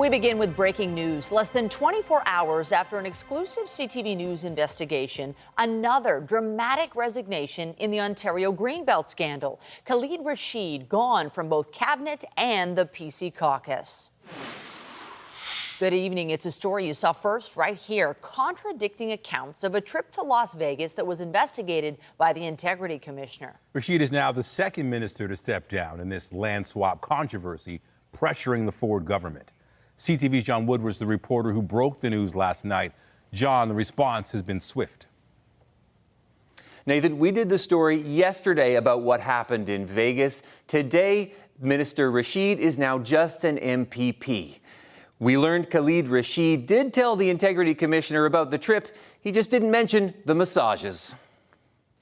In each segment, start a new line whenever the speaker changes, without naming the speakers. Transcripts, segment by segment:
We begin with breaking news. Less than 24 hours after an exclusive CTV News investigation, another dramatic resignation in the Ontario Greenbelt scandal. Khalid Rashid gone from both cabinet and the PC caucus. Good evening. It's a story you saw first right here. Contradicting accounts of a trip to Las Vegas that was investigated by the Integrity Commissioner.
Rashid is now the second minister to step down in this land swap controversy, pressuring the Ford government. CTV's John Woodward's the reporter who broke the news last night. John, the response has been swift.
Nathan, we did the story yesterday about what happened in Vegas. Today, Minister Rashid is now just an MPP. We learned Khalid Rashid did tell the Integrity Commissioner about the trip. He just didn't mention the massages.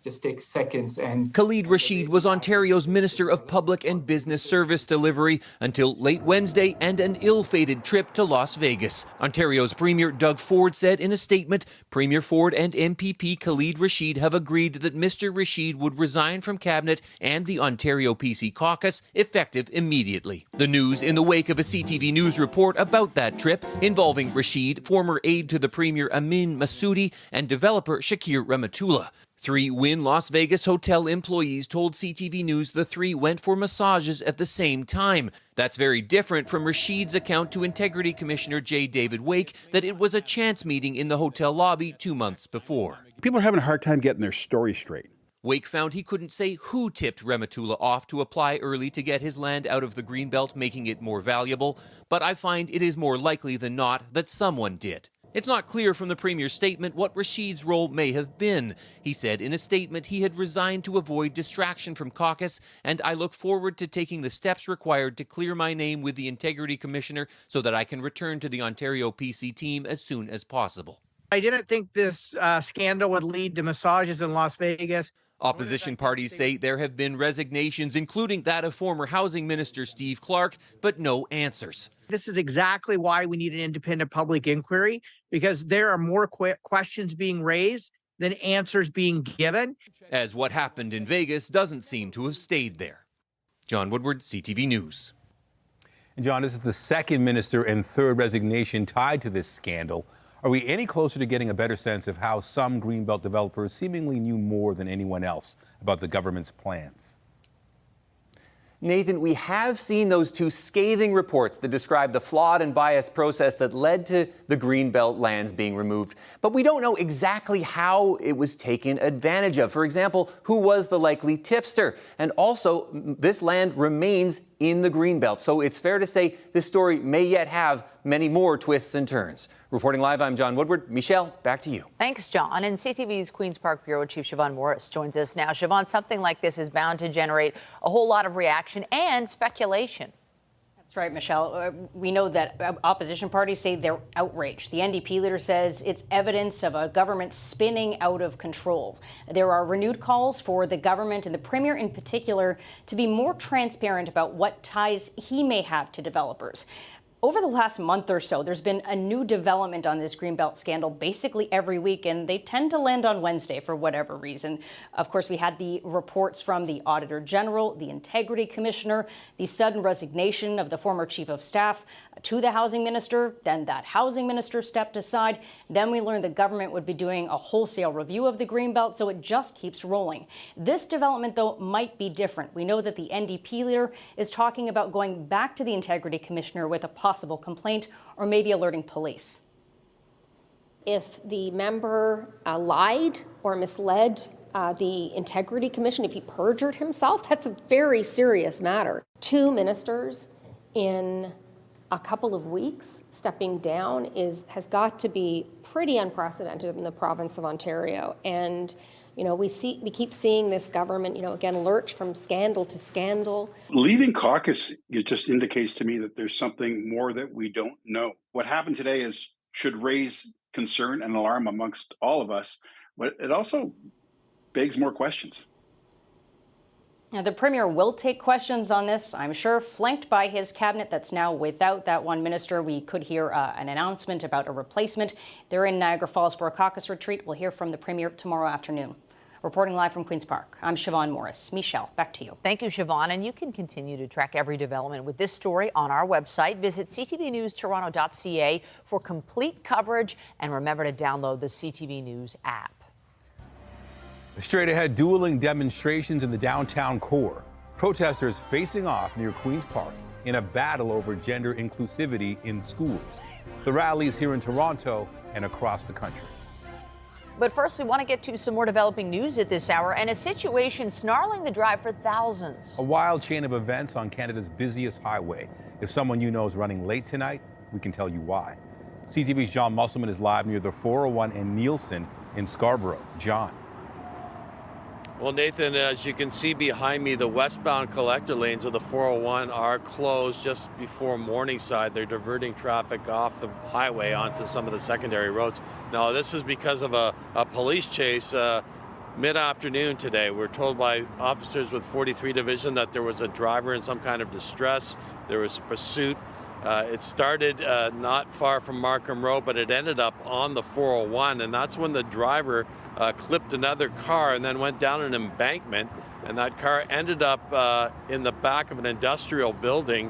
Just take seconds and...
Khalid Rashid was Ontario's Minister of Public and Business Service Delivery until late Wednesday and an ill-fated trip to Las Vegas. Ontario's Premier Doug Ford said in a statement, Premier Ford and MPP Khalid Rashid have agreed that Mr. Rashid would resign from Cabinet and the Ontario PC caucus effective immediately. The news in the wake of a CTV News report about that trip involving Rashid, former aide to the Premier Amin Massoudi, and developer Shakir Rahmatullah. 3 Wynn Las Vegas hotel employees told CTV News the 3 went for massages at the same time. That's very different from Rashid's account to Integrity Commissioner J. David Wake that it was a chance meeting in the hotel lobby 2 months before.
People are having a hard time getting their story straight.
Wake found he couldn't say who tipped Rahmatullah off to apply early to get his land out of the Greenbelt, making it more valuable, but I find it is more likely than not that someone did. It's not clear from the Premier's statement what Rashid's role may have been. He said in a statement he had resigned to avoid distraction from caucus, and I look forward to taking the steps required to clear my name with the Integrity Commissioner so that I can return to the Ontario PC team as soon as possible.
I didn't think this scandal would lead to massages in Las Vegas.
Opposition parties say there have been resignations, including that of former Housing Minister Steve Clark, but no answers.
This is exactly why we need an independent public inquiry, because there are more questions being raised than answers being given.
As what happened in Vegas doesn't seem to have stayed there. John Woodward, CTV News.
And John, this is the second minister and third resignation tied to this scandal. Are we any closer to getting a better sense of how some Greenbelt developers seemingly knew more than anyone else about the government's plans?
Nathan, we have seen those 2 scathing reports that describe the flawed and biased process that led to the Greenbelt lands being removed. But we don't know exactly how it was taken advantage of. For example, who was the likely tipster? And also, this land remains in the Greenbelt. So it's fair to say this story may yet have many more twists and turns. Reporting live, I'm John Woodward. Michelle, back to you.
Thanks, John. And CTV's Queen's Park Bureau Chief Siobhan Morris joins us now. Siobhan, something like this is bound to generate a whole lot of reaction and speculation.
That's right, Michelle. We know that opposition parties say they're outraged. The NDP leader says it's evidence of a government spinning out of control. There are renewed calls for the government and the Premier in particular to be more transparent about what ties he may have to developers. Over the last month or so, there's been a new development on this Greenbelt scandal basically every week, and they tend to land on Wednesday for whatever reason. Of course, we had the reports from the Auditor General, the Integrity Commissioner, the sudden resignation of the former Chief of Staff to the Housing Minister. Then that Housing Minister stepped aside. Then we learned the government would be doing a wholesale review of the Greenbelt, so it just keeps rolling. This development, though, might be different. We know that the NDP leader is talking about going back to the Integrity Commissioner with a possible complaint or maybe alerting police.
If the member lied or misled the Integrity Commission, if he perjured himself, that's a very serious matter. 2 ministers in a couple of weeks stepping down has got to be pretty unprecedented in the province of Ontario. And we keep seeing this government, again, lurch from scandal to scandal.
Leaving caucus, it just indicates to me that there's something more that we don't know. What happened today should raise concern and alarm amongst all of us, but it also begs more questions.
Now, the Premier will take questions on this, I'm sure, flanked by his cabinet that's now without that one minister. We could hear an announcement about a replacement. They're in Niagara Falls for a caucus retreat. We'll hear from the Premier tomorrow afternoon. Reporting live from Queen's Park, I'm Siobhan Morris. Michelle, back to you.
Thank you, Siobhan. And you can continue to track every development with this story on our website. Visit ctvnewstoronto.ca for complete coverage. And remember to download the CTV News app.
Straight ahead, dueling demonstrations in the downtown core. Protesters facing off near Queen's Park in a battle over gender inclusivity in schools. The rallies here in Toronto and across the country.
But first, we want to get to some more developing news at this hour and a situation snarling the drive for thousands.
A wild chain of events on Canada's busiest highway. If someone you know is running late tonight, we can tell you why. CTV's John Musselman is live near the 401 and Nielsen in Scarborough. John.
Well, Nathan, as you can see behind me, the westbound collector lanes of the 401 are closed just before Morningside. They're diverting traffic off the highway onto some of the secondary roads. Now, this is because of a police chase mid-afternoon today. We're told by officers with 43 Division that there was a driver in some kind of distress. There was a pursuit. It started not far from Markham Road, but it ended up on the 401, and that's when the driver clipped another car and then went down an embankment, and that car ended up in the back of an industrial building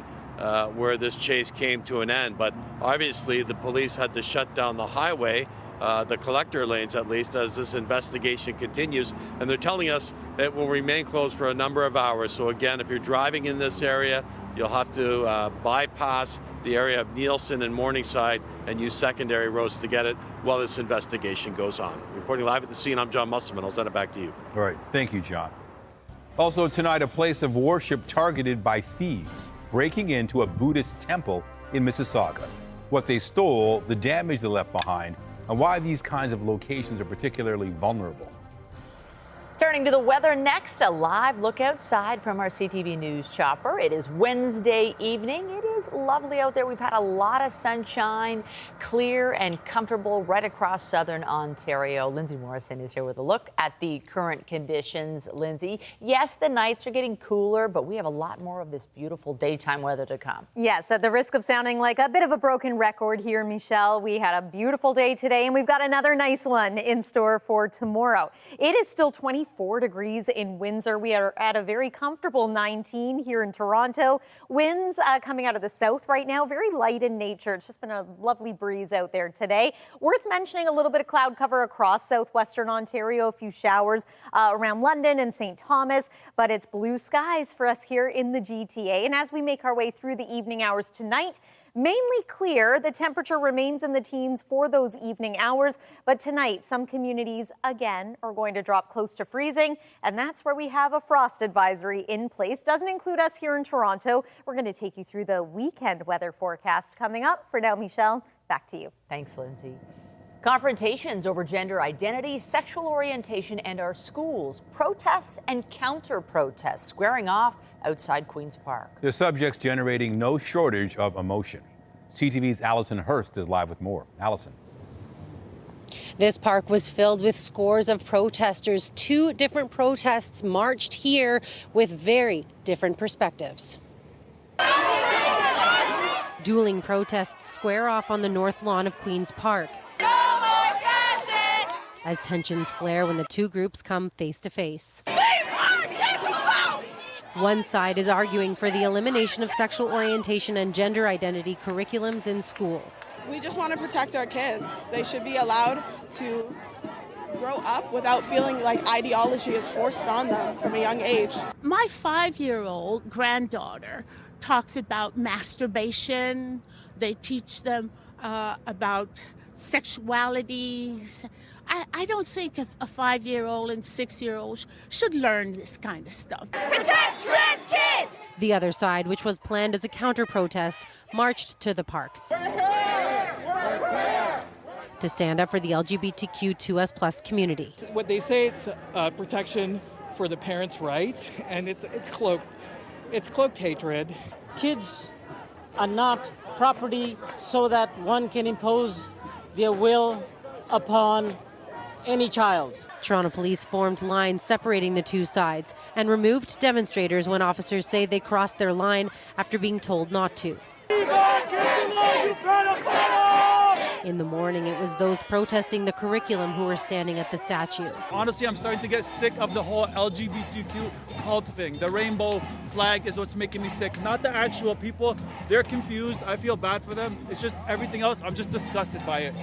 where this chase came to an end. But obviously the police had to shut down the highway, the collector lanes at least, as this investigation continues, and they're telling us it will remain closed for a number of hours. So again, if you're driving in this area, you'll have to bypass the area of Nielsen and Morningside and use secondary roads to get it while this investigation goes on. Reporting live at the scene, I'm John Musselman. I'll send it back to you.
All right, thank you, John. Also tonight, a place of worship targeted by thieves breaking into a Buddhist temple in Mississauga. What they stole, the damage they left behind, and why these kinds of locations are particularly vulnerable.
Turning to the weather next, a live look outside from our CTV News chopper. It is Wednesday evening. It is lovely out there. We've had a lot of sunshine, clear and comfortable right across southern Ontario. Lindsay Morrison is here with a look at the current conditions. Lindsay, yes, the nights are getting cooler, but we have a lot more of this beautiful daytime weather to come.
Yes, at the risk of sounding like a bit of a broken record here, Michelle, we had a beautiful day today, and we've got another nice one in store for tomorrow. It is still 24 degrees in Windsor. We are at a very comfortable 19 here in Toronto. Winds coming out of the south right now, very light in nature. It's just been a lovely breeze out there today. Worth mentioning a little bit of cloud cover across southwestern Ontario, a few showers around London and St. Thomas, but it's blue skies for us here in the GTA. And as we make our way through the evening hours tonight, mainly clear. The temperature remains in the teens for those evening hours, but tonight some communities again are going to drop close to freezing, and that's where we have a frost advisory in place. Doesn't include us here in Toronto. We're going to take you through the weekend weather forecast coming up. For now, Michelle, back to you.
Thanks, Lindsay. Confrontations over gender identity, sexual orientation, and our schools. Protests and counter-protests squaring off outside Queen's Park.
The subjects generating no shortage of emotion. CTV's Allison Hurst is live with more. Allison.
This park was filled with scores of protesters. 2 different protests marched here with very different perspectives. Dueling protests square off on the north lawn of Queen's Park as tensions flare when the 2 groups come face to face. One side is arguing for the elimination of sexual orientation and gender identity curriculums in school.
We just want to protect our kids. They should be allowed to grow up without feeling like ideology is forced on them from a young age.
My 5-year-old granddaughter talks about masturbation. They teach them about sexuality. I don't think a 5-year-old and 6-year-olds should learn this kind of stuff.
Protect trans kids! The other side, which was planned as a counter-protest, marched to the park to stand up for the LGBTQ2S+ community.
What they say, it's protection for the parents' rights, and it's cloaked hatred.
Kids are not property so that one can impose their will upon any child.
Toronto police formed lines separating the 2 sides and removed demonstrators when officers say they crossed their line after being told not to. In the morning, it was those protesting the curriculum who were standing at the statue.
Honestly, I'm starting to get sick of the whole LGBTQ cult thing. The rainbow flag is what's making me sick, not the actual people. They're confused. I feel bad for them. It's just everything else. I'm just disgusted by it.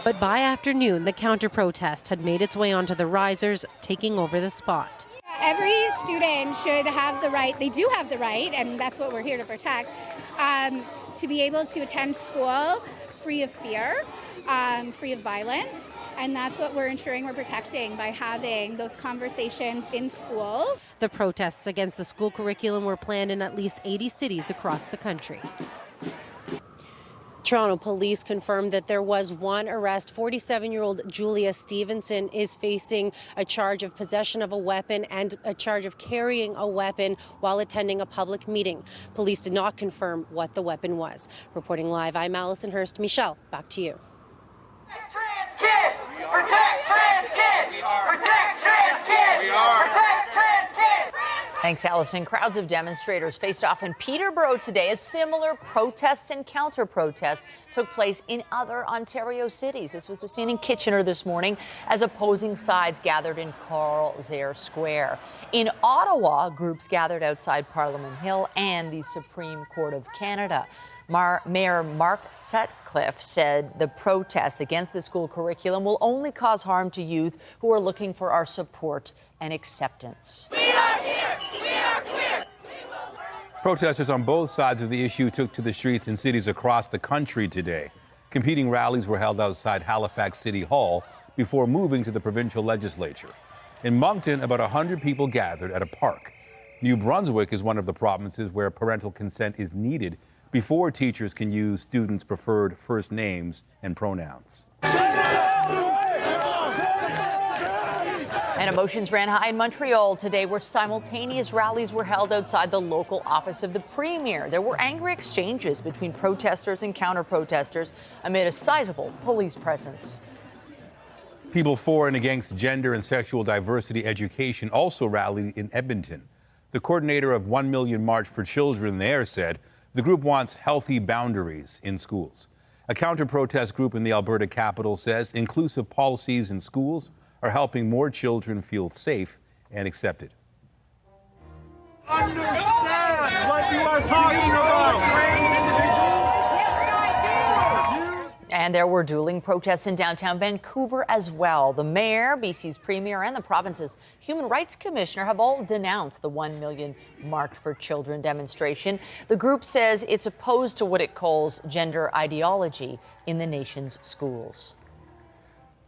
But by afternoon, the counter-protest had made its way onto the risers, taking over the spot.
Every student should have the right, they do have the right, and that's what we're here to protect, to be able to attend school free of fear, free of violence. And that's what we're ensuring we're protecting by having those conversations in schools.
The protests against the school curriculum were planned in at least 80 cities across the country. Toronto police confirmed that there was one arrest. 47-year-old Julia Stevenson is facing a charge of possession of a weapon and a charge of carrying a weapon while attending a public meeting. Police did not confirm what the weapon was. Reporting live, I'm Allison Hurst. Michelle, back to you.
Trans kids! Protect trans kids! Protect trans kids! Protect trans kids!
Thanks, Allison. Crowds of demonstrators faced off in Peterborough today as similar protests and counter-protests took place in other Ontario cities. This was the scene in Kitchener this morning as opposing sides gathered in Carl Zare Square. In Ottawa, groups gathered outside Parliament Hill and the Supreme Court of Canada. Mayor Mark Sutcliffe said the protests against the school curriculum will only cause harm to youth who are looking for our support and acceptance.
We are here! We are queer!
Protesters on both sides of the issue took to the streets in cities across the country today. Competing rallies were held outside Halifax City Hall before moving to the provincial legislature. In Moncton, about 100 people gathered at a park. New Brunswick is one of the provinces where parental consent is needed before teachers can use students' preferred first names and pronouns.
And emotions ran high in Montreal today, where simultaneous rallies were held outside the local office of the Premier. There were angry exchanges between protesters and counter-protesters amid a sizable police presence.
People for and against gender and sexual diversity education also rallied in Edmonton. The coordinator of 1 Million March for Children there said the group wants healthy boundaries in schools. A counter-protest group in the Alberta capital says inclusive policies in schools are helping more children feel safe and accepted.
Understand what you are talking about.
And there were dueling protests in downtown Vancouver as well. The mayor, BC's premier, and the province's human rights commissioner have all denounced the 1 Million March for Children demonstration. The group says it's opposed to what it calls gender ideology in the nation's schools.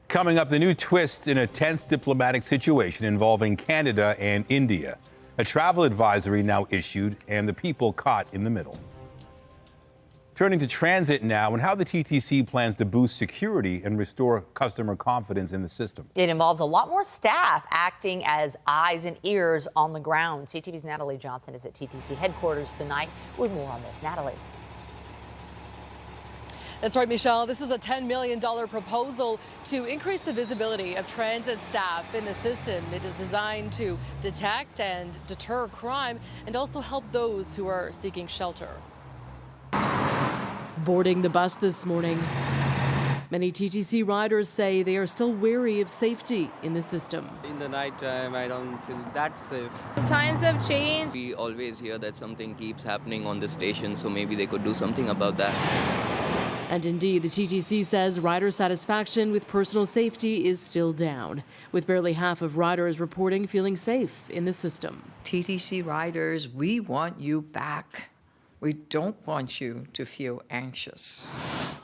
Coming up, the new twist in a tense diplomatic situation involving Canada and India. A travel advisory now issued and the people caught in the middle. Turning to transit now and how the TTC plans to boost security and restore customer confidence in the system.
It involves a lot more staff acting as eyes and ears on the ground. CTV's Natalie Johnson is at TTC headquarters tonight with more on this. Natalie.
That's right, Michelle. This is a $10 million proposal to increase the visibility of transit staff in the system. It is designed to detect and deter crime and also help those who are seeking shelter.
Boarding the bus this morning, many TTC riders say they are still wary of safety in the system.
In the night time, I don't feel that safe.
Times have changed.
We always hear that something keeps happening on the station, so maybe they could do something about that.
And indeed, the TTC says rider satisfaction with personal safety is still down, with barely half of riders reporting feeling safe in the system.
TTC riders, we want you back. We don't want you to feel anxious.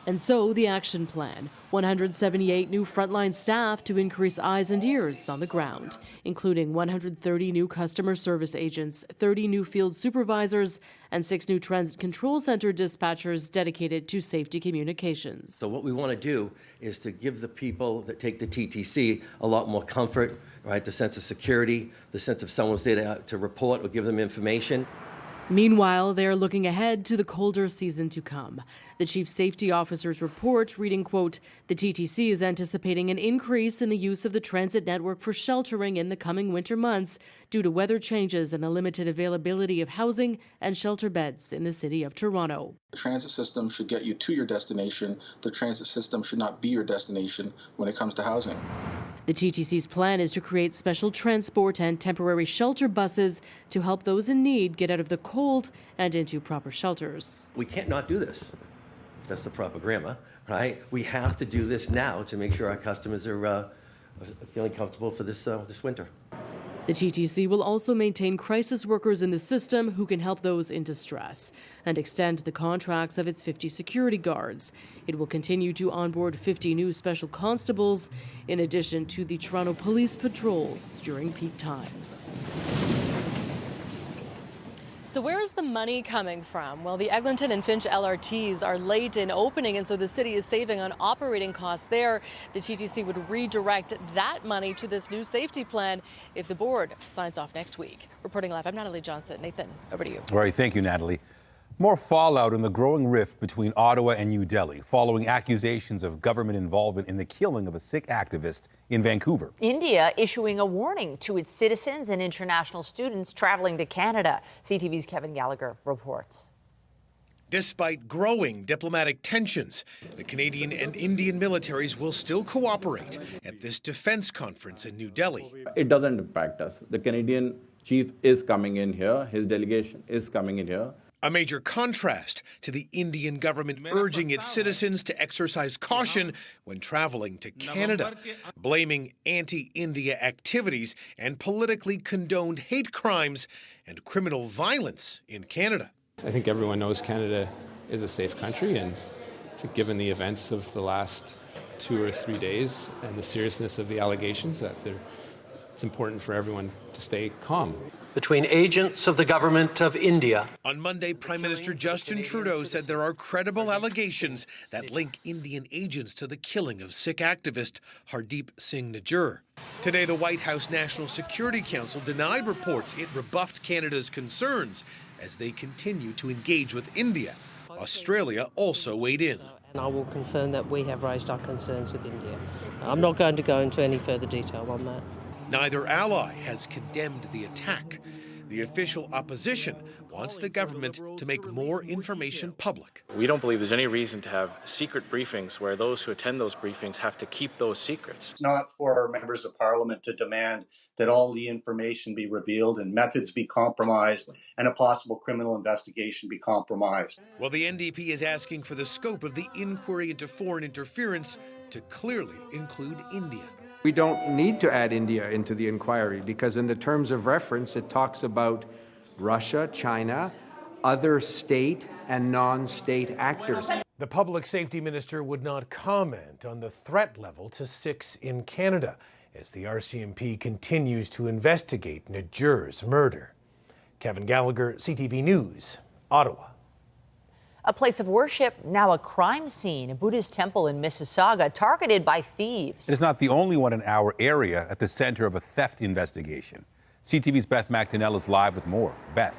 And so the action plan, 178 new frontline staff to increase eyes and ears on the ground, including 130 new customer service agents, 30 new field supervisors, and 6 new transit control center dispatchers dedicated to safety communications.
So what we want to do is to give the people that take the TTC a lot more comfort, right? The sense of security, the sense of someone's there to report or give them information.
Meanwhile, they're looking ahead to the colder season to come. The chief safety officer's report reading, quote, "The TTC is anticipating an increase in the use of the transit network for sheltering in the coming winter months due to weather changes and the limited availability of housing and shelter beds in the city of Toronto."
The transit system should get you to your destination. The transit system should not be your destination when it comes to housing.
The TTC's plan is to create special transport and temporary shelter buses to help those in need get out of the cold and into proper shelters.
We can't not do this. That's the proper grammar, right? We have to do this now to make sure our customers are feeling comfortable for this winter.
The TTC will also maintain crisis workers in the system who can help those in distress and extend the contracts of its 50 security guards. It will continue to onboard 50 new special constables in addition to the Toronto police patrols during peak times.
So where is the money coming from? Well, the Eglinton and Finch LRTs are late in opening, and so the city is saving on operating costs there. The TTC would redirect that money to this new safety plan if the board signs off next week. Reporting live, I'm Natalie Johnson. Nathan, over to you.
All right, thank you, Natalie. More fallout in the growing rift between Ottawa and New Delhi following accusations of government involvement in the killing of a Sikh activist in Vancouver.
India issuing a warning to its citizens and international students traveling to Canada. CTV's Kevin Gallagher reports.
Despite growing diplomatic tensions, the Canadian and Indian militaries will still cooperate at this defense conference in New Delhi.
It doesn't impact us. The Canadian chief is coming in here. His delegation is coming in here.
A major contrast to the Indian government urging its citizens to exercise caution when traveling to Canada, blaming anti-India activities and politically condoned hate crimes and criminal violence in Canada.
I think everyone knows Canada is a safe country, and given the events of the last 2 or 3 days and the seriousness of the allegations, that it's important for everyone to stay calm.
Between agents of the government of India.
On Monday, Prime Minister Justin Trudeau said there are credible allegations that link Indian agents to the killing of Sikh activist Hardeep Singh Nijjar. Today, the White House National Security Council denied reports it rebuffed Canada's concerns as they continue to engage with India. Australia also weighed in.
And I will confirm that we have raised our concerns with India. I'm not going to go into any further detail on that.
Neither ally has condemned the attack. The official opposition wants the government to make more information public.
We don't believe there's any reason to have secret briefings where those who attend those briefings have to keep those secrets.
It's not for members of parliament to demand that all the information be revealed and methods be compromised and a possible criminal investigation be compromised.
Well, the NDP is asking for the scope of the inquiry into foreign interference to clearly include India.
We don't need to add India into the inquiry because in the terms of reference, it talks about Russia, China, other state and non-state actors.
The public safety minister would not comment on the threat level to Sikhs in Canada as the RCMP continues to investigate Nijjar's murder. Kevin Gallagher, CTV News, Ottawa.
A place of worship, now a crime scene. A Buddhist temple in Mississauga targeted by thieves.
It is not the only one in our area at the center of a theft investigation. CTV's Beth McDonnell is live with more. Beth.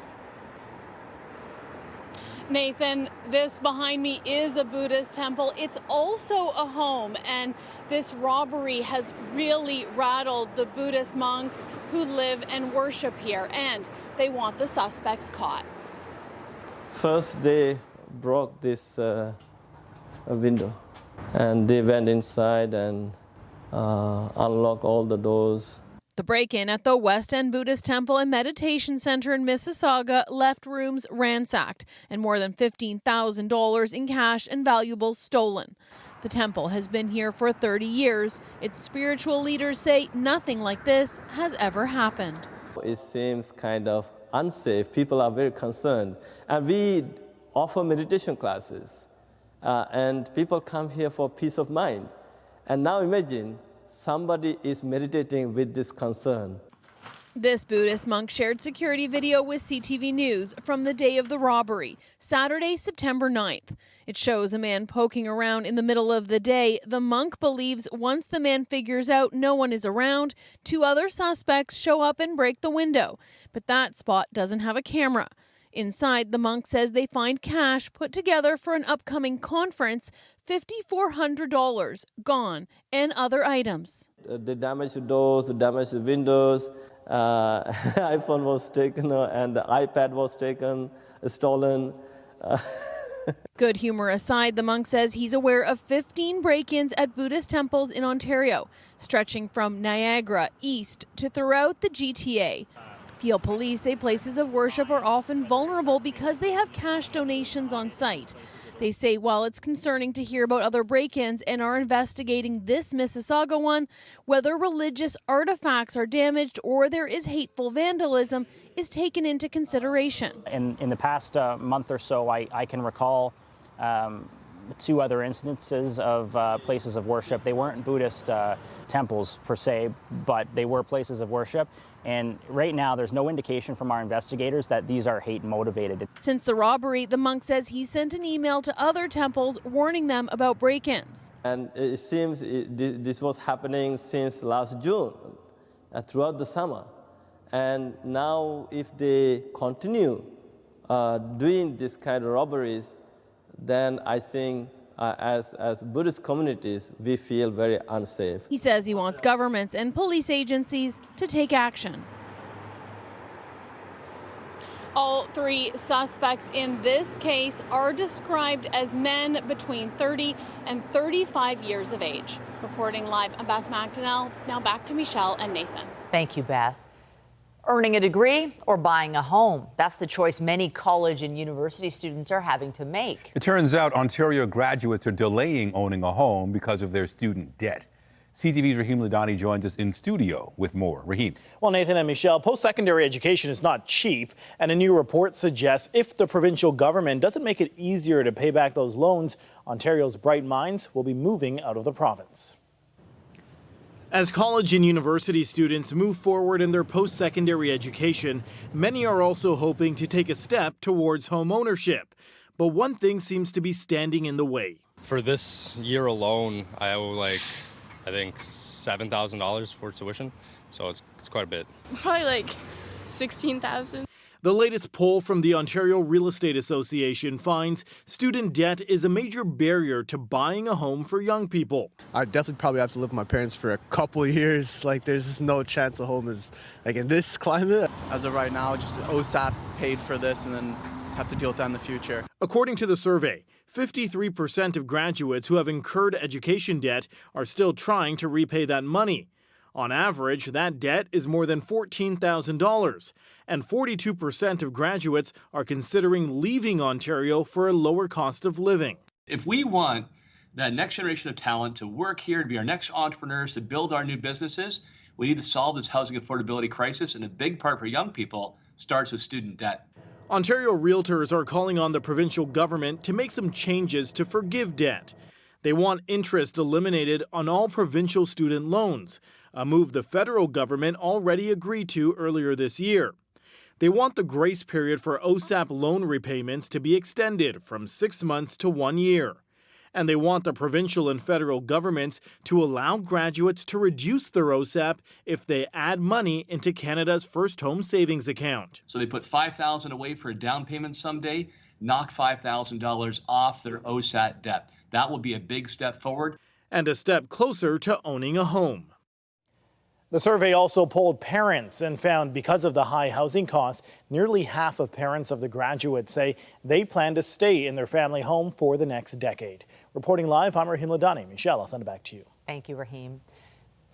Nathan, this behind me is a Buddhist temple. It's also a home, and this robbery has really rattled the Buddhist monks who live and worship here, and they want the suspects caught.
First, they broke this window, and they went inside and unlocked all the doors.
The break-in at the West End Buddhist Temple and Meditation Center in Mississauga left rooms ransacked and more than $15,000 in cash and valuables stolen. The temple has been here for 30 years. Its spiritual leaders say nothing like this has ever happened.
It seems kind of unsafe. People are very concerned. And we offer meditation classes, and people come here for peace of mind. And now imagine somebody is meditating with this concern.
This Buddhist monk shared security video with CTV News from the day of the robbery, Saturday, September 9th. It shows a man poking around in the middle of the day. The monk believes once the man figures out no one is around, 2 other suspects show up and break the window. But that spot doesn't have a camera. Inside, the monk says they find cash put together for an upcoming conference, $5,400 gone, and other items.
The damaged doors, the damaged windows, iPhone was taken and the iPad was taken, stolen.
Good humor aside, the monk says he's aware of 15 break-ins at Buddhist temples in Ontario, stretching from Niagara east to throughout the GTA. Peel police say places of worship are often vulnerable because they have cash donations on site. They say while it's concerning to hear about other break-ins and are investigating this Mississauga one, whether religious artifacts are damaged or there is hateful vandalism is taken into consideration.
In the past month or so, I can recall 2 other instances of places of worship. They weren't Buddhist temples per se, but they were places of worship. And right now, there's no indication from our investigators that these are hate motivated.
Since the robbery, the monk says he sent an email to other temples warning them about break-ins.
And it seems this was happening since last June, throughout the summer. And now if they continue doing this kind of robberies, then I think as Buddhist communities, we feel very unsafe.
He says he wants governments and police agencies to take action. All 3 suspects in this case are described as men between 30 and 35 years of age. Reporting live, I'm Beth McDonnell. Now back to Michelle and Nathan.
Thank you, Beth. Earning a degree or buying a home? That's the choice many college and university students are having to make.
It turns out Ontario graduates are delaying owning a home because of their student debt. CTV's Rahim Ladani joins us in studio with more. Rahim.
Well, Nathan and Michelle, post-secondary education is not cheap, and a new report suggests if the provincial government doesn't make it easier to pay back those loans, Ontario's bright minds will be moving out of the province. As college and university students move forward in their post-secondary education, many are also hoping to take a step towards home ownership. But one thing seems to be standing in the way.
For this year alone, I owe I think $7,000 for tuition, so it's quite a bit.
Probably like $16,000.
The latest poll from the Ontario Real Estate Association finds student debt is a major barrier to buying a home for young people.
I definitely probably have to live with my parents for a couple of years. There's just no chance a home is in this climate. As of right now, just OSAP paid for this and then have to deal with that in the future.
According to the survey, 53% of graduates who have incurred education debt are still trying to repay that money. On average, that debt is more than $14,000, and 42% of graduates are considering leaving Ontario for a lower cost of living.
If we want that next generation of talent to work here, to be our next entrepreneurs, to build our new businesses, we need to solve this housing affordability crisis, and a big part for young people starts with student debt.
Ontario realtors are calling on the provincial government to make some changes to forgive debt. They want interest eliminated on all provincial student loans, a move the federal government already agreed to earlier this year. They want the grace period for OSAP loan repayments to be extended from 6 months to 1 year. And they want the provincial and federal governments to allow graduates to reduce their OSAP if they add money into Canada's first home savings account.
So they put $5,000 away for a down payment someday, knock $5,000 off their OSAT debt. That will be a big step forward.
And a step closer to owning a home. The survey also polled parents and found because of the high housing costs, nearly half of parents of the graduates say they plan to stay in their family home for the next decade. Reporting live, I'm Rahim Ladani. Michelle, I'll send it back to you.
Thank you, Rahim.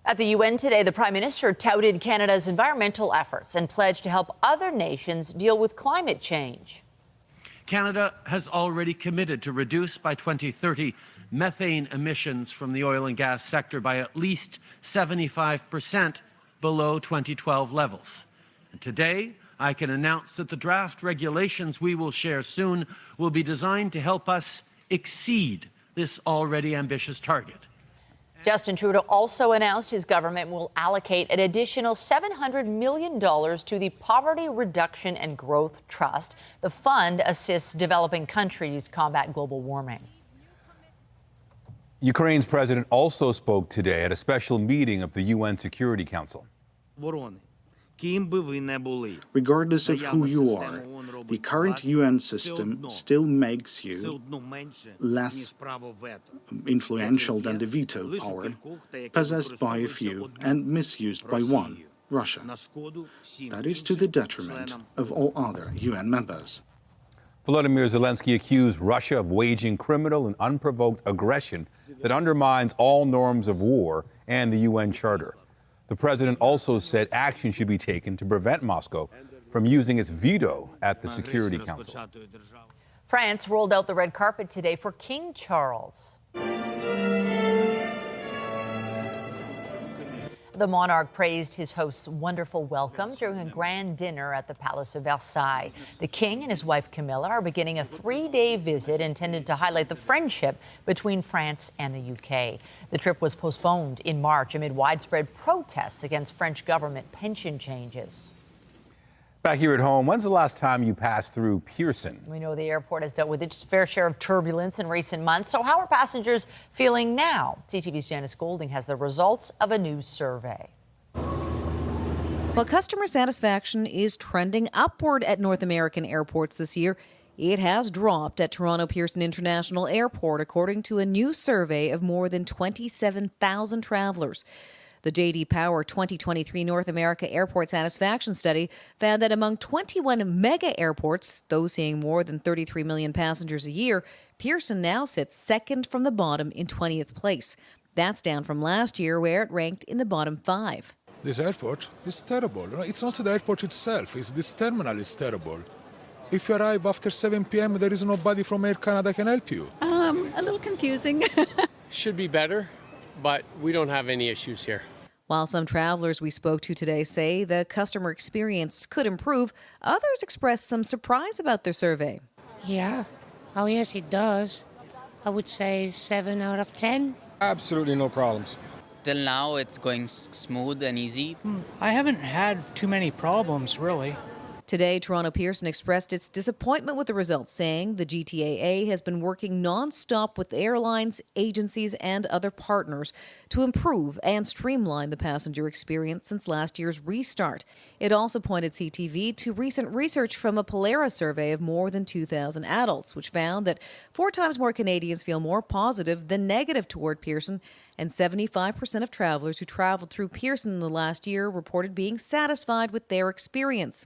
At the UN today, the Prime Minister touted Canada's environmental efforts and pledged to help other nations deal with climate change.
Canada has already committed to reduce by 2030 methane emissions from the oil and gas sector by at least 75% below 2012 levels. And today, I can announce that the draft regulations we will share soon will be designed to help us exceed this already ambitious target.
Justin Trudeau also announced his government will allocate an additional $700 million to the Poverty Reduction and Growth Trust. The fund assists developing countries combat global warming.
Ukraine's president also spoke today at a special meeting of the UN Security Council.
Regardless of who you are, the current UN system still makes you less influential than the veto power possessed by a few and misused by one, Russia. That is to the detriment of all other UN members.
Volodymyr Zelensky accused Russia of waging criminal and unprovoked aggression that undermines all norms of war and the UN Charter. The president also said action should be taken to prevent Moscow from using its veto at the Security Council.
France rolled out the red carpet today for King Charles. The monarch praised his host's wonderful welcome during a grand dinner at the Palace of Versailles. The king and his wife Camilla are beginning a 3-day visit intended to highlight the friendship between France and the UK. The trip was postponed in March amid widespread protests against French government pension changes.
Back here at home, when's the last time you passed through Pearson?
We know the airport has dealt with its fair share of turbulence in recent months. So how are passengers feeling now? CTV's Janice Golding has the results of a new survey.
While customer satisfaction is trending upward at North American airports this year, it has dropped at Toronto Pearson International Airport, according to a new survey of more than 27,000 travelers. The J.D. Power 2023 North America Airport Satisfaction Study found that among 21 mega airports, those seeing more than 33 million passengers a year, Pearson now sits second from the bottom in 20th place. That's down from last year, where it ranked in the bottom 5.
This airport is terrible. It's not the airport itself, it's this terminal is terrible. If you arrive after 7 p.m., there is nobody from Air Canada can help you.
A little confusing.
Should be better, but we don't have any issues here.
While some travelers we spoke to today say the customer experience could improve, others expressed some surprise about their survey.
Yeah. Oh, yes, it does. I would say 7 out of 10.
Absolutely no problems.
Till now, it's going smooth and easy.
I haven't had too many problems, really.
Today, Toronto Pearson expressed its disappointment with the results, saying the GTAA has been working non-stop with airlines, agencies, and other partners to improve and streamline the passenger experience since last year's restart. It also pointed CTV to recent research from a Polaris survey of more than 2,000 adults, which found that 4 times more Canadians feel more positive than negative toward Pearson, and 75% of travelers who traveled through Pearson in the last year reported being satisfied with their experience.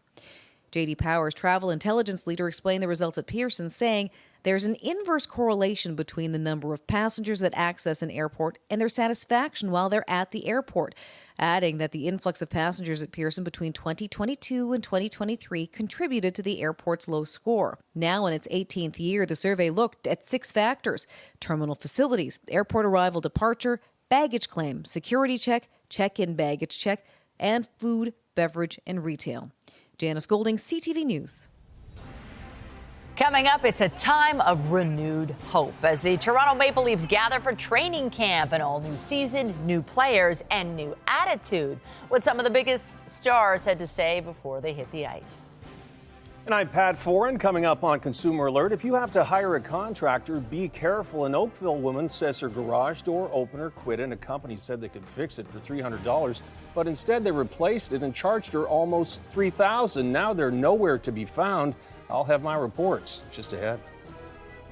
J.D. Power's travel intelligence leader explained the results at Pearson, saying there's an inverse correlation between the number of passengers that access an airport and their satisfaction while they're at the airport, adding that the influx of passengers at Pearson between 2022 and 2023 contributed to the airport's low score. Now in its 18th year, the survey looked at 6 factors: terminal facilities, airport arrival departure, baggage claim, security check, check-in baggage check, and food, beverage, and retail. Janice Golding, CTV News.
Coming up, it's a time of renewed hope as the Toronto Maple Leafs gather for training camp. An all-new season, new players, and new attitude. What some of the biggest stars had to say before they hit the ice.
And I'm Pat Foran, coming up on Consumer Alert. If you have to hire a contractor, be careful. An Oakville woman says her garage door opener quit and a company said they could fix it for $300. But instead they replaced it and charged her almost $3,000. Now they're nowhere to be found. I'll have my reports just ahead.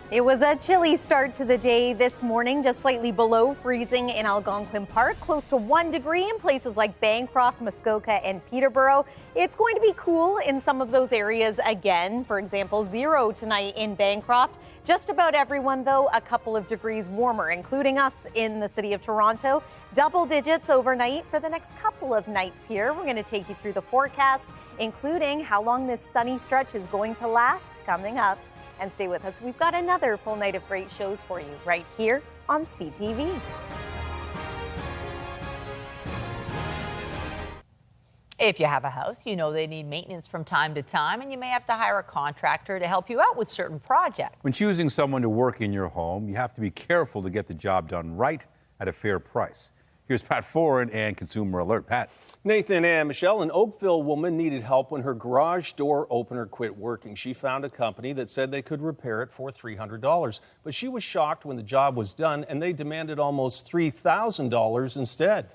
It was a chilly start to the day this morning, just slightly below freezing in Algonquin Park, close to 1 degree in places like Bancroft, Muskoka, and Peterborough. It's going to be cool in some of those areas again. For example, 0 tonight in Bancroft. Just about everyone, though, a couple of degrees warmer, including us in the city of Toronto. Double digits overnight for the next couple of nights here. We're going to take you through the forecast, including how long this sunny stretch is going to last, coming up. And stay with us. We've got another full night of great shows for you right here on CTV.
If you have a house, you know they need maintenance from time to time, and you may have to hire a contractor to help you out with certain projects.
When choosing someone to work in your home, you have to be careful to get the job done right at a fair price. Here's Pat Foran and Consumer Alert. Pat.
Nathan and Michelle, an Oakville woman needed help when her garage door opener quit working. She found a company that said they could repair it for $300. But she was shocked when the job was done and they demanded almost $3,000 instead.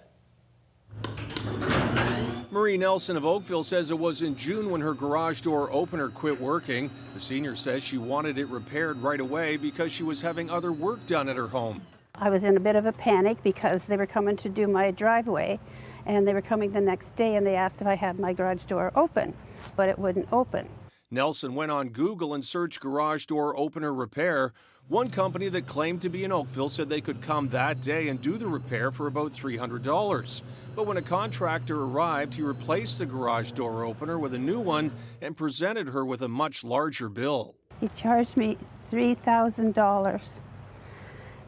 Marie Nelson of Oakville says it was in June when her garage door opener quit working. The senior says she wanted it repaired right away because she was having other work done at her home.
I was in a bit of a panic because they were coming to do my driveway, and they were coming the next day, and they asked if I had my garage door open, but it wouldn't open.
Nelson went on Google and searched garage door opener repair. One company that claimed to be in Oakville said they could come that day and do the repair for about $300. But when a contractor arrived, he replaced the garage door opener with a new one and presented her with a much larger bill.
He charged me $3,000,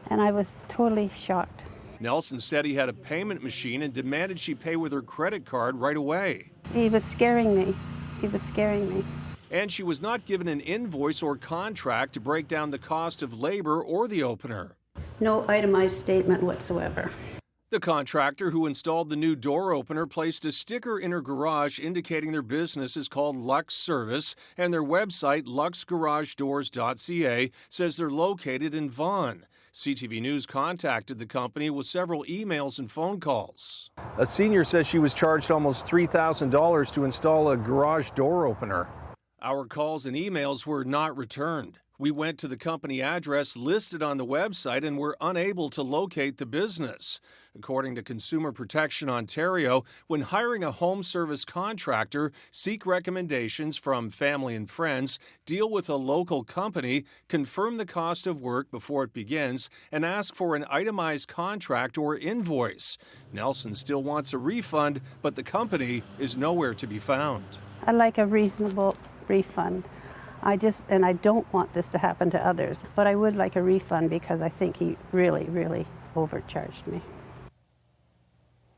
and I was totally shocked.
Nelson said he had a payment machine and demanded she pay with her credit card right away.
He was scaring me. He was scaring me.
And she was not given an invoice or contract to break down the cost of labor or the opener.
No itemized statement whatsoever.
The contractor who installed the new door opener placed a sticker in her garage indicating their business is called Lux Service, and their website, luxgaragedoors.ca, says they're located in Vaughan. CTV News contacted the company with several emails and phone calls. A senior says she was charged almost $3,000 to install a garage door opener. Our calls and emails were not returned. We went to the company address listed on the website and were unable to locate the business. According to Consumer Protection Ontario, when hiring a home service contractor, seek recommendations from family and friends, deal with a local company, confirm the cost of work before it begins, and ask for an itemized contract or invoice. Nelson still wants a refund, but the company is nowhere to be found.
I'd like a reasonable refund. I don't want this to happen to others, but I would like a refund because I think he really, really overcharged me.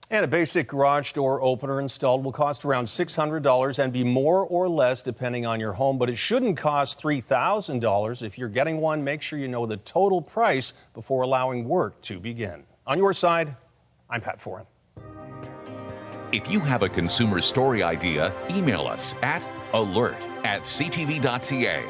And a basic garage door opener installed will cost around $600 and be more or less depending on your home, but it shouldn't cost $3,000. If you're getting one, make sure you know the total price before allowing work to begin. On your side, I'm Pat Foran.
If you have a consumer story idea, email us at alert@ctv.ca.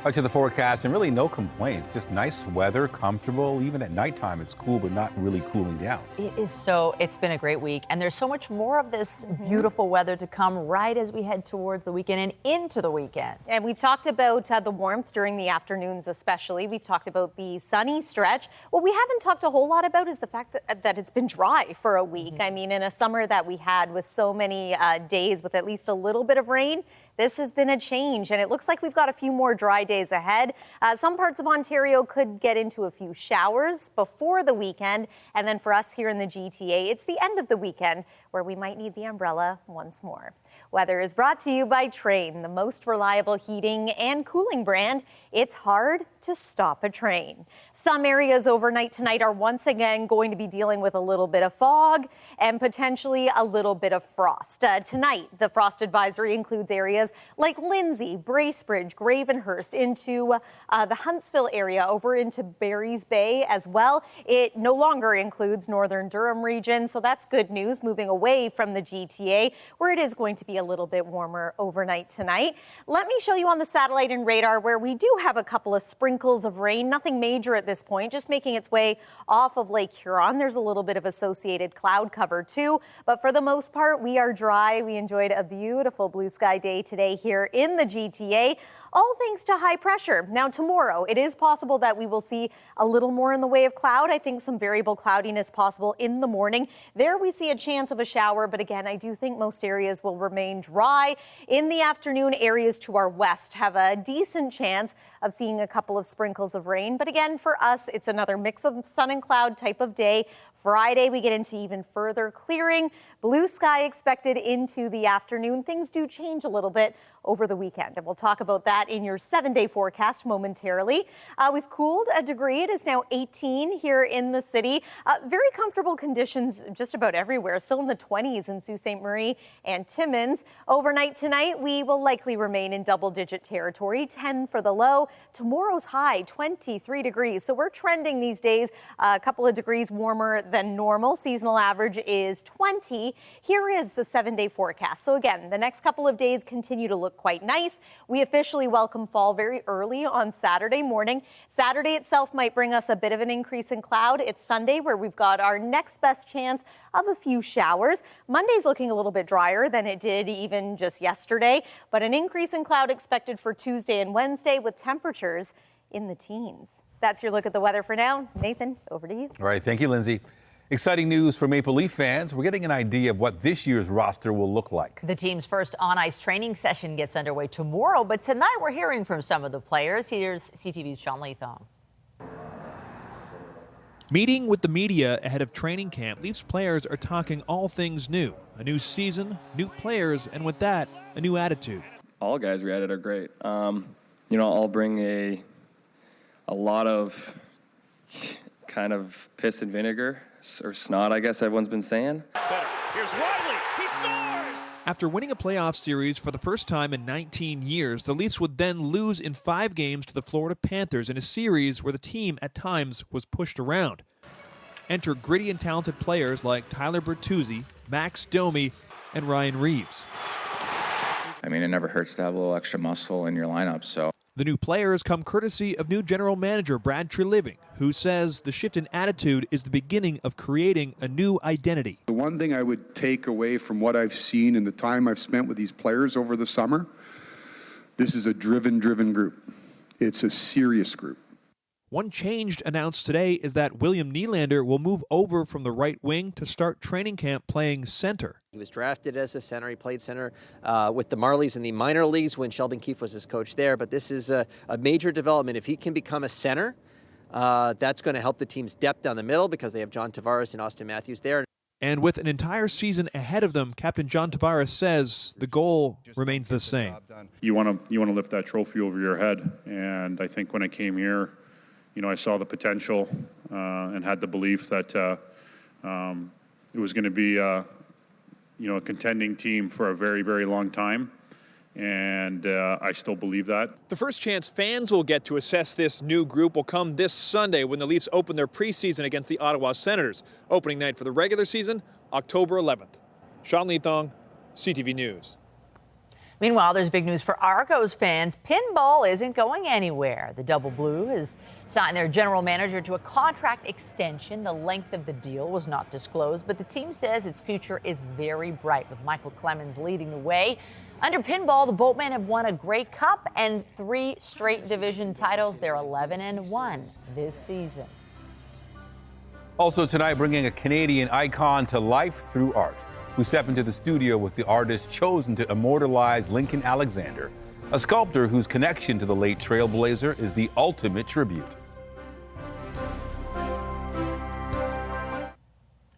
Back to the forecast, and really no complaints. Just nice weather, comfortable. Even at nighttime, it's cool, but not really cooling down.
It's been a great week, and there's so much more of this beautiful weather to come right as we head towards the weekend and into the weekend.
And we've talked about the warmth during the afternoons especially. We've talked about the sunny stretch. What we haven't talked a whole lot about is the fact that it's been dry for a week. I mean, in a summer that we had with so many days with at least a little bit of rain, this has been a change, and it looks like we've got a few more dry days ahead. Some parts of Ontario could get into a few showers before the weekend, and then for us here in the GTA, it's the end of the weekend where we might need the umbrella once more. Weather is brought to you by Train, the most reliable heating and cooling brand. It's hard to stop a train. Some areas overnight tonight are once again going to be dealing with a little bit of fog and potentially a little bit of frost. Tonight, the frost advisory includes areas like Lindsay, Bracebridge, Gravenhurst, into the Huntsville area, over into Barry's Bay as well. It no longer includes northern Durham region, so that's good news, moving away from the GTA, where it is going to be a little bit warmer overnight tonight. Let me show you on the satellite and radar where we do have a couple of sprinkles of rain, nothing major at this point, just making its way off of Lake Huron. There's a little bit of associated cloud cover too, but for the most part, we are dry. We enjoyed a beautiful blue sky day today here in the GTA. All thanks to high pressure. Now tomorrow, it is possible that we will see a little more in the way of cloud. I think some variable cloudiness possible in the morning. There we see a chance of a shower, but again, I do think most areas will remain dry. In the afternoon, areas to our west have a decent chance of seeing a couple of sprinkles of rain. But again, for us, it's another mix of sun and cloud type of day. Friday, we get into even further clearing. Blue sky expected into the afternoon. Things do change a little bit over the weekend, and we'll talk about that in your 7-day forecast momentarily. We've cooled a degree. It is now 18 here in the city. Very comfortable conditions just about everywhere. Still in the 20s in Sault Ste. Marie and Timmins. Overnight tonight, we will likely remain in double-digit territory. 10 for the low. Tomorrow's high, 23 degrees. So we're trending these days a couple of degrees warmer than normal. Seasonal average is 20. Here is the 7-day forecast. So again, the next couple of days continue to look look quite nice. We officially welcome fall very early on Saturday morning. Saturday itself might bring us a bit of an increase in cloud. It's Sunday where we've got our next best chance of a few showers. Monday's looking a little bit drier than it did even just yesterday, but an increase in cloud expected for Tuesday and Wednesday with temperatures in the teens. That's your look at the weather for now. Nathan, over to you.
All right, thank you, Lindsay. Exciting news for Maple Leaf fans. We're getting an idea of what this year's roster will look like.
The team's first on-ice training session gets underway tomorrow, but tonight we're hearing from some of the players. Here's CTV's Sean Lathong.
Meeting with the media ahead of training camp, Leafs players are talking all things new. A new season, new players, and with that, a new attitude.
All guys we added are great. I'll bring a lot of kind of piss and vinegar, or snot, I guess everyone's been saying.
Here's Riley. He scores!
After winning a playoff series for the first time in 19 years, the Leafs would then lose in 5 games to the Florida Panthers in a series where the team at times was pushed around. Enter gritty and talented players like Tyler Bertuzzi, Max Domi, and Ryan Reeves.
I mean, it never hurts to have a little extra muscle in your lineup, so.
The new players come courtesy of new general manager Brad Treliving, who says the shift in attitude is the beginning of creating a new identity.
The one thing I would take away from what I've seen in the time I've spent with these players over the summer, this is a driven group. It's a serious group.
One change announced today is that William Nylander will move over from the right wing to start training camp playing center.
He was drafted as a center. He played center with the Marlies in the minor leagues when Sheldon Keefe was his coach there. But this is a major development. If he can become a center, that's going to help the team's depth down the middle because they have John Tavares and Austin Matthews there.
And with an entire season ahead of them, Captain John Tavares says the goal remains the same.
You want to lift that trophy over your head. And I think when I came here, I saw the potential and had the belief that it was going to be a contending team for a very, very long time. And I still believe that.
The first chance fans will get to assess this new group will come this Sunday when the Leafs open their preseason against the Ottawa Senators. Opening night for the regular season, October 11th. Sean Lathong, CTV News.
Meanwhile, there's big news for Argos fans. Pinball isn't going anywhere. The Double Blue has signed their general manager to a contract extension. The length of the deal was not disclosed, but the team says its future is very bright, with Michael Clemens leading the way. Under Pinball, the Boatmen have won a Grey Cup and 3 straight division titles. They're 11-1 this season.
Also tonight, bringing a Canadian icon to life through art. We step into the studio with the artist chosen to immortalize Lincoln Alexander, a sculptor whose connection to the late trailblazer is the ultimate tribute.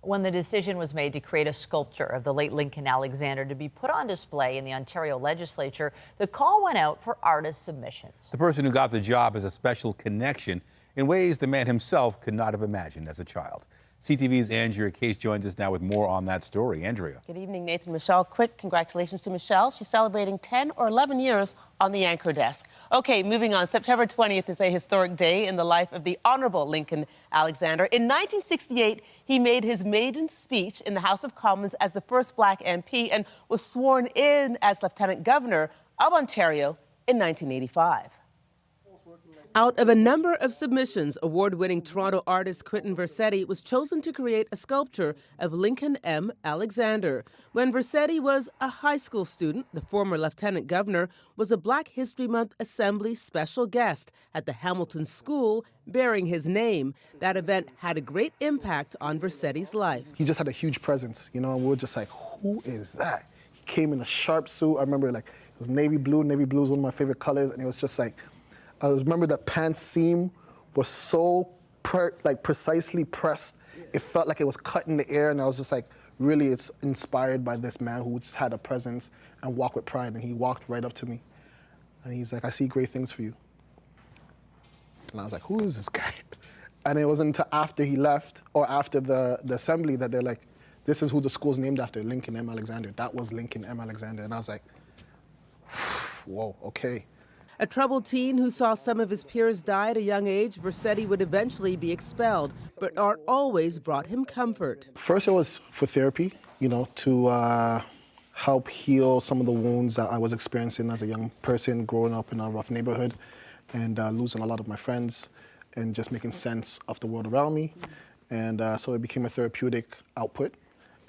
When the decision was made to create a sculpture of the late Lincoln Alexander to be put on display in the Ontario legislature, the call went out for artist submissions.
The person who got the job has a special connection in ways the man himself could not have imagined as a child. CTV's Andrea Case joins us now with more on that story. Andrea.
Good evening, Nathan. Michelle, quick congratulations to Michelle. She's celebrating 10 or 11 years on the anchor desk. Okay, moving on. September 20th is a historic day in the life of the Honorable Lincoln Alexander. In 1968, he made his maiden speech in the House of Commons as the first Black MP and was sworn in as Lieutenant Governor of Ontario in 1985. Out of a number of submissions, award-winning Toronto artist Quentin Versetti was chosen to create a sculpture of Lincoln M. Alexander. When Versetti was a high school student, the former lieutenant governor was a Black History Month Assembly special guest at the Hamilton School bearing his name. That event had a great impact on Versetti's life.
He just had a huge presence, and we were just like, who is that? He came in a sharp suit. I remember it was navy blue. Navy blue is one of my favorite colors, and it was just like, I remember that pants seam was so precisely pressed. It felt like it was cut in the air, and I was just like, really, it's inspired by this man who just had a presence and walked with pride. And he walked right up to me, and he's like, I see great things for you. And I was like, who is this guy? And it wasn't until after he left, or after the assembly, that they're like, this is who the school's named after, Lincoln M. Alexander. That was Lincoln M. Alexander. And I was like, whoa, okay. A troubled teen who saw some of his peers die at a young age, Versetti would eventually be expelled, but art always brought him comfort. First it was for therapy, to help heal some of the wounds that I was experiencing as a young person growing up in a rough neighborhood and losing a lot of my friends and just making sense of the world around me. And so it became a therapeutic output.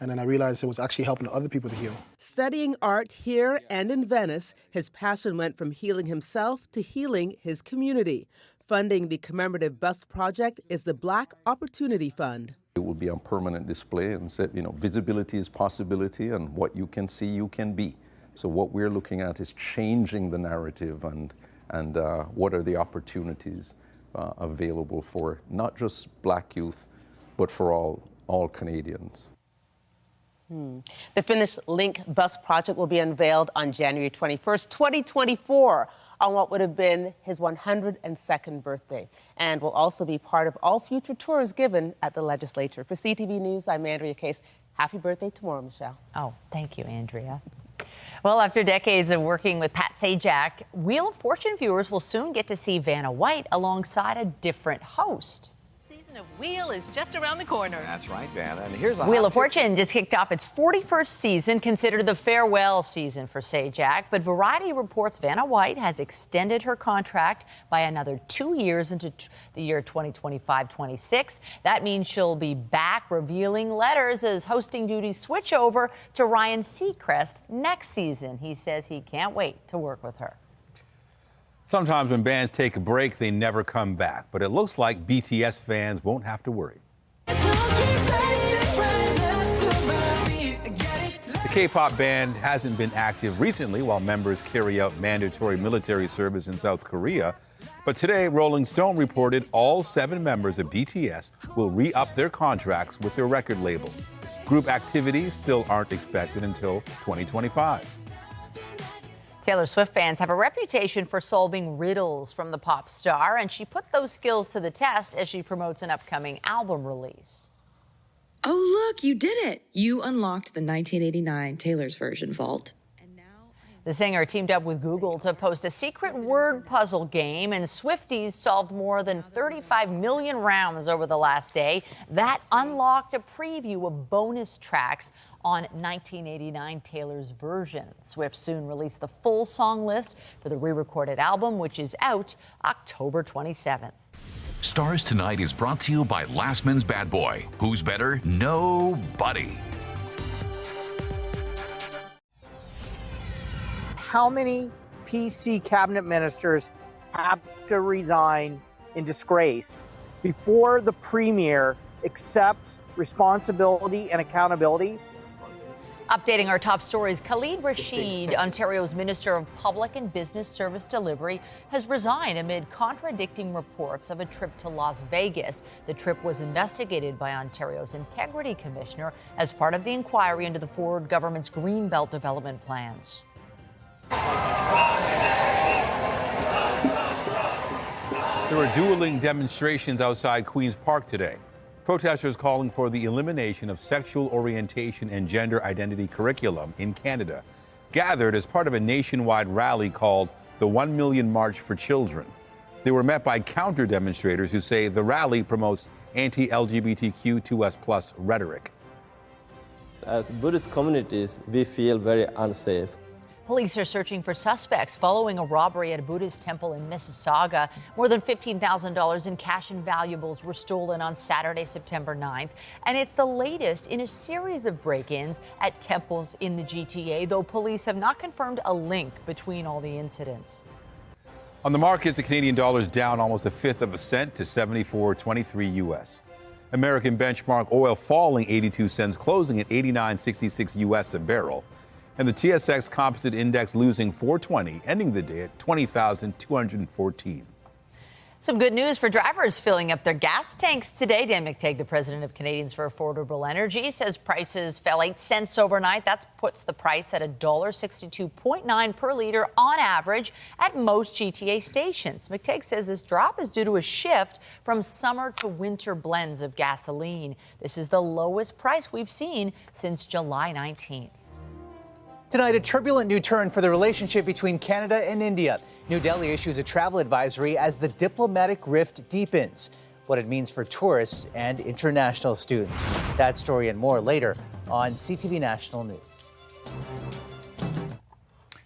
And then I realized it was actually helping other people to heal.
Studying art here and in Venice, his passion went from healing himself to healing his community. Funding the commemorative bust project is the Black Opportunity Fund.
It will be on permanent display and said, visibility is possibility, and what you can see, you can be. So what we're looking at is changing the narrative and what are the opportunities available for not just Black youth, but for all Canadians.
The finished Link Bus project will be unveiled on January 21st, 2024, on what would have been his 102nd birthday, and will also be part of all future tours given at the legislature. For CTV News, I'm Andrea Case. Happy birthday tomorrow, Michelle.
Oh, thank you, Andrea. Well, after decades of working with Pat Sajak, Wheel of Fortune viewers will soon get to see Vanna White alongside a different host.
Of Wheel is just around the corner.
That's right, Vanna. And here's a
Wheel of Fortune just kicked off its 41st season, considered the farewell season for Sajak. But Variety reports Vanna White has extended her contract by another 2 years into the year 2025-26. That means she'll be back revealing letters as hosting duties switch over to Ryan Seacrest next season. He says he can't wait to work with her.
Sometimes when bands take a break, they never come back. But it looks like BTS fans won't have to worry. The K-pop band hasn't been active recently while members carry out mandatory military service in South Korea. But today, Rolling Stone reported all 7 members of BTS will re-up their contracts with their record label. Group activities still aren't expected until 2025.
Taylor Swift fans have a reputation for solving riddles from the pop star, and she put those skills to the test as she promotes an upcoming album release.
Oh, look, you did it. You unlocked the 1989 Taylor's version vault.
The singer teamed up with Google to post a secret word puzzle game, and Swifties solved more than 35 million rounds over the last day. That unlocked a preview of bonus tracks on 1989 Taylor's version. Swift soon released the full song list for the re-recorded album, which is out October 27th.
Stars Tonight is brought to you by Lastman's Bad Boy. Who's better? Nobody.
How many PC cabinet ministers have to resign in disgrace before the premier accepts responsibility and accountability?
Updating our top stories, Khalid Rashid, Ontario's Minister of Public and Business Service Delivery, has resigned amid contradicting reports of a trip to Las Vegas. The trip was investigated by Ontario's Integrity Commissioner as part of the inquiry into the Ford government's Greenbelt development plans.
There were dueling demonstrations outside Queen's Park today. Protesters calling for the elimination of sexual orientation and gender identity curriculum in Canada gathered as part of a nationwide rally called the 1 Million March for Children. They were met by counter-demonstrators who say the rally promotes anti-LGBTQ2S+ rhetoric.
As Buddhist communities, we feel very unsafe.
Police are searching for suspects following a robbery at a Buddhist temple in Mississauga. More than $15,000 in cash and valuables were stolen on Saturday, September 9th. And it's the latest in a series of break-ins at temples in the GTA, though police have not confirmed a link between all the incidents.
On the markets, the Canadian dollar is down almost 1/5 of a cent to 74.23 US. American benchmark oil falling 82 cents, closing at 89.66 US a barrel. And the TSX Composite Index losing 420, ending the day at 20,214.
Some good news for drivers filling up their gas tanks today. Dan McTeague, the president of Canadians for Affordable Energy, says prices fell 8 cents overnight. That puts the price at $1.62.9 per liter on average at most GTA stations. McTeague says this drop is due to a shift from summer to winter blends of gasoline. This is the lowest price we've seen since July 19th.
Tonight, a turbulent new turn for the relationship between Canada and India. New Delhi issues a travel advisory as the diplomatic rift deepens. What it means for tourists and international students. That story and more later on CTV National News.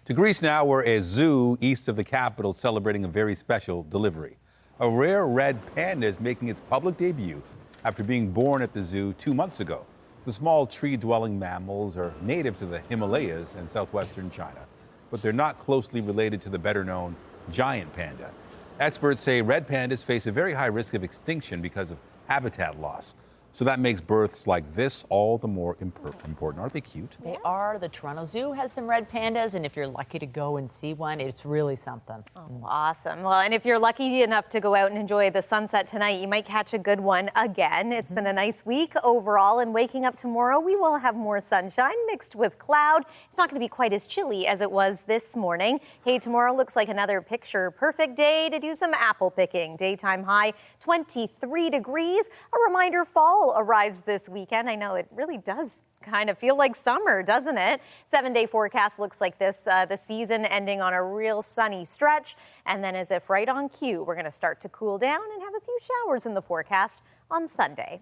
To Greece now, where a zoo east of the capital is celebrating a very special delivery. A rare red panda is making its public debut after being born at the zoo 2 months ago. The small tree-dwelling mammals are native to the Himalayas and southwestern China, but they're not closely related to the better-known giant panda. Experts say red pandas face a very high risk of extinction because of habitat loss. So that makes births like this all the more important. Aren't they cute?
They are. The Toronto Zoo has some red pandas, and if you're lucky to go and see one, it's really something.
Oh, awesome. Well, and if you're lucky enough to go out and enjoy the sunset tonight, you might catch a good one again. It's been a nice week overall, and waking up tomorrow, we will have more sunshine mixed with cloud. It's not going to be quite as chilly as it was this morning. Hey, tomorrow looks like another picture-perfect day to do some apple picking. Daytime high 23 degrees. A reminder, fall arrives this weekend. I know it really does kind of feel like summer, doesn't it? 7-day forecast looks like this. The season ending on a real sunny stretch. And then as if right on cue, we're going to start to cool down and have a few showers in the forecast on Sunday.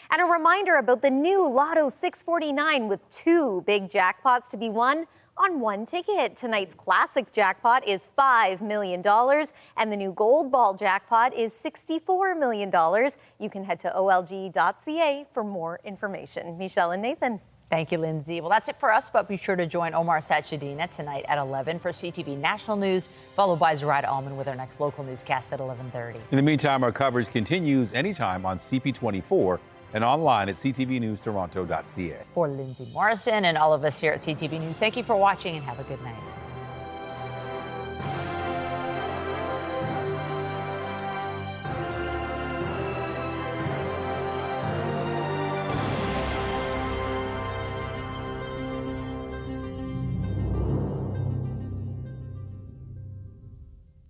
And a reminder about the new Lotto 649 with 2 big jackpots to be won on 1 ticket. Tonight's classic jackpot is $5 million, and the new gold ball jackpot is $64 million. You can head to olg.ca for more information. Michelle and Nathan.
Thank you, Lindsay. Well, that's it for us, but be sure to join Omar Sachedina tonight at 11 for CTV National News, followed by Zarada Allman with our next local newscast at 11:30.
In the meantime, our coverage continues anytime on CP24 and online at ctvnewstoronto.ca.
For Lindsay Morrison and all of us here at CTV News, thank you for watching and have a good night.